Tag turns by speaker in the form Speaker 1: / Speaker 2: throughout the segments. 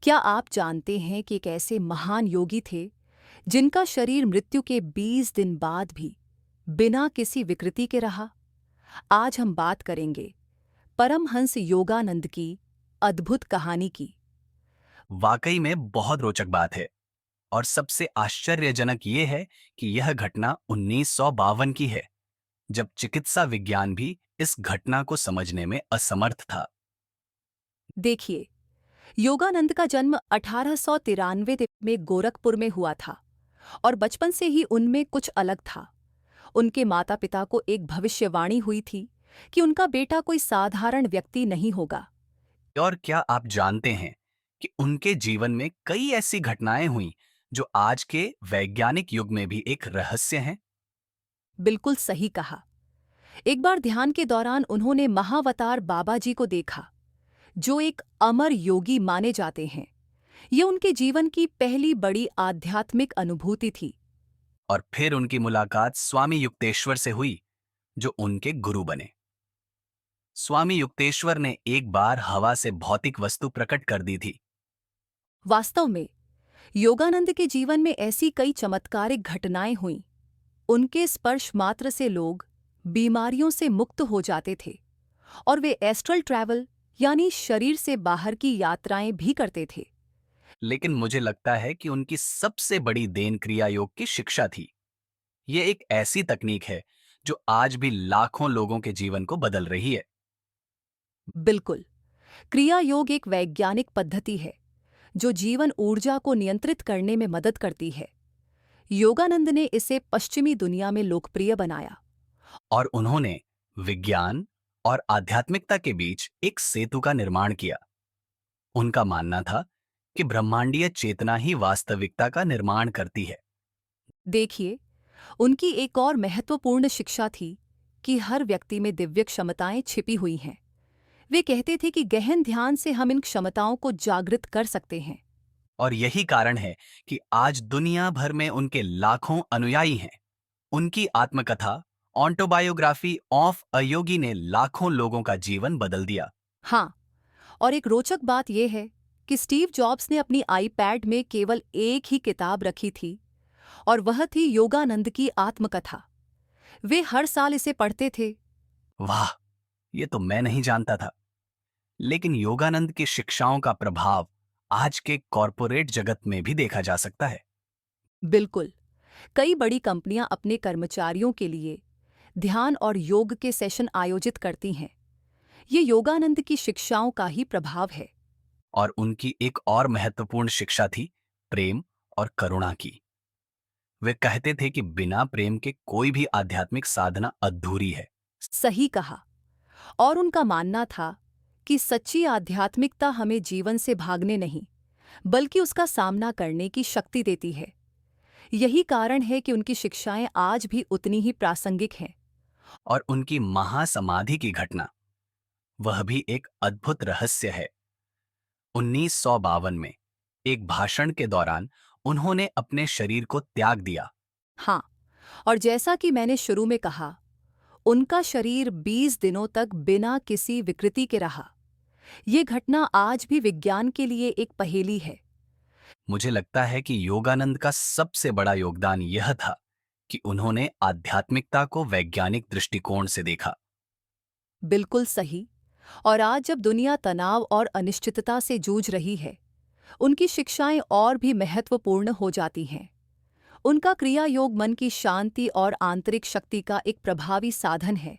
Speaker 1: क्या आप जानते हैं कि एक ऐसे महान योगी थे जिनका शरीर मृत्यु के 20 दिन बाद भी बिना किसी विकृति के रहा? आज हम बात करेंगे परमहंस योगानंद की अद्भुत कहानी की।
Speaker 2: वाकई में बहुत रोचक बात है। और सबसे आश्चर्यजनक ये है कि यह घटना 1952 की है, जब चिकित्सा विज्ञान भी इस घटना को समझने में असमर्थ था।
Speaker 1: देखिए, योगानंद का जन्म 1893 में गोरखपुर में हुआ था और बचपन से ही उनमें कुछ अलग था। उनके माता-पिता को एक भविष्यवाणी हुई थी कि उनका बेटा कोई साधारण व्यक्ति नहीं होगा।
Speaker 2: और क्या आप जानते हैं कि उनके जीवन में कई ऐसी घटनाएं हुईं जो आज के वैज्ञानिक युग में भी एक रहस्य हैं?
Speaker 1: बिल्कुल सही कहा। एक बार ध्यान के दौरान उन्होंने महावतार बाबा जी को देखा, जो एक अमर योगी माने जाते हैं। ये उनके जीवन की पहली बड़ी आध्यात्मिक अनुभूति थी।
Speaker 2: और फिर उनकी मुलाकात स्वामी युक्तेश्वर से हुई, जो उनके गुरु बने। स्वामी युक्तेश्वर ने एक बार हवा से भौतिक वस्तु प्रकट कर दी थी।
Speaker 1: वास्तव में योगानंद के जीवन में ऐसी कई चमत्कारिक घटनाएं हुईं। उनके स्पर्श मात्र से लोग बीमारियों से मुक्त हो जाते थे और वे एस्ट्रल ट्रैवल यानी शरीर से बाहर की यात्राएं भी करते थे।
Speaker 2: लेकिन मुझे लगता है कि उनकी सबसे बड़ी देन क्रिया योग की शिक्षा थी। ये एक ऐसी तकनीक है जो आज भी लाखों लोगों के जीवन को बदल रही है।
Speaker 1: बिल्कुल, क्रिया योग एक वैज्ञानिक पद्धति है जो जीवन ऊर्जा को नियंत्रित करने में मदद करती है। योगानंद ने इसे पश्चिमी दुनिया में लोकप्रिय बनाया।
Speaker 2: और उन्होंने विज्ञान और आध्यात्मिकता के बीच एक सेतु का निर्माण किया। उनका मानना था कि ब्रह्मांडीय चेतना ही वास्तविकता का निर्माण करती है।
Speaker 1: देखिए, उनकी एक और महत्वपूर्ण शिक्षा थी कि हर व्यक्ति में दिव्य क्षमताएं छिपी हुई हैं। वे कहते थे कि गहन ध्यान से हम इन क्षमताओं को जागृत कर सकते हैं।
Speaker 2: और यही कारण है कि आज दुनिया भर में उनके लाखों अनुयायी हैं। उनकी आत्मकथा ऑटोबायोग्राफी ऑफ अ योगी ने लाखों लोगों का जीवन बदल दिया।
Speaker 1: हाँ, और एक रोचक बात यह है कि स्टीव जॉब्स ने अपनी आईपैड में केवल एक ही किताब रखी थी और वह थी योगानंद की आत्मकथा। वे हर साल इसे पढ़ते थे।
Speaker 2: वाह, ये तो मैं नहीं जानता था। लेकिन योगानंद की शिक्षाओं का प्रभाव आज के कॉरपोरेट जगत में भी देखा जा सकता है।
Speaker 1: बिल्कुल, कई बड़ी कंपनियां अपने कर्मचारियों के लिए ध्यान और योग के सेशन आयोजित करती हैं। ये योगानंद की शिक्षाओं का ही प्रभाव है।
Speaker 2: और उनकी एक और महत्वपूर्ण शिक्षा थी प्रेम और करुणा की। वे कहते थे कि बिना प्रेम के कोई भी आध्यात्मिक साधना अधूरी है।
Speaker 1: सही कहा। और उनका मानना था कि सच्ची आध्यात्मिकता हमें जीवन से भागने नहीं, बल्कि उसका सामना करने की शक्ति देती है। यही कारण है कि उनकी शिक्षाएं आज भी उतनी ही प्रासंगिक हैं।
Speaker 2: और उनकी महासमाधि की घटना, वह भी एक अद्भुत रहस्य है। 1952 में एक भाषण के दौरान उन्होंने अपने शरीर को त्याग दिया।
Speaker 1: हाँ, और जैसा कि मैंने शुरू में कहा, उनका शरीर 20 दिनों तक बिना किसी विकृति के रहा। ये घटना आज भी विज्ञान के लिए एक पहेली है।
Speaker 2: मुझे लगता है कि योगानंद का सबसे बड़ा योगदान यह था कि उन्होंने आध्यात्मिकता को वैज्ञानिक दृष्टिकोण से देखा।
Speaker 1: बिल्कुल सही। और आज जब दुनिया तनाव और अनिश्चितता से जूझ रही है, उनकी शिक्षाएं और भी महत्वपूर्ण हो जाती हैं। उनका क्रिया योग मन की शांति और आंतरिक शक्ति का एक प्रभावी साधन है।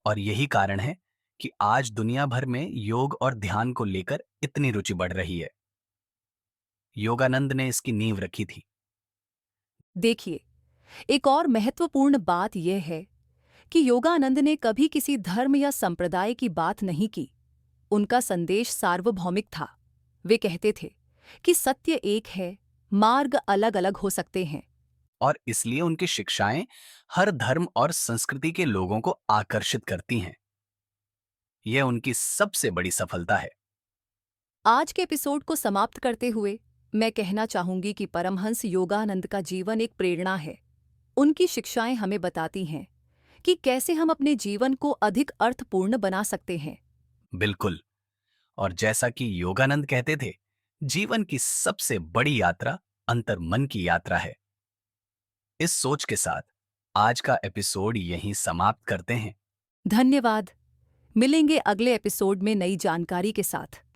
Speaker 2: और यही कारण है कि आज दुनिया भर में योग और ध्यान को लेकर इतनी रुचि बढ़ रही है। योगानंद ने इसकी नींव रखी थी।
Speaker 1: देखिए, एक और महत्वपूर्ण बात यह है कि योगानंद ने कभी किसी धर्म या संप्रदाय की बात नहीं की। उनका संदेश सार्वभौमिक था। वे कहते थे कि सत्य एक है, मार्ग अलग-अलग हो सकते हैं।
Speaker 2: और इसलिए उनकी शिक्षाएं हर धर्म और संस्कृति के लोगों को आकर्षित करती हैं। यह उनकी सबसे बड़ी सफलता है।
Speaker 1: आज के एपिसोड को समाप्त करते हुए मैं कहना चाहूंगी कि परमहंस योगानंद का जीवन एक प्रेरणा है। उनकी शिक्षाएं हमें बताती हैं कि कैसे हम अपने जीवन को अधिक अर्थपूर्ण बना सकते हैं।
Speaker 2: बिल्कुल। और जैसा कि योगानंद कहते थे जीवन की सबसे बड़ी यात्रा अंतर्मन की यात्रा है। इस सोच के साथ आज का एपिसोड यहीं समाप्त करते हैं।
Speaker 1: धन्यवाद। मिलेंगे अगले एपिसोड में नई जानकारी के साथ।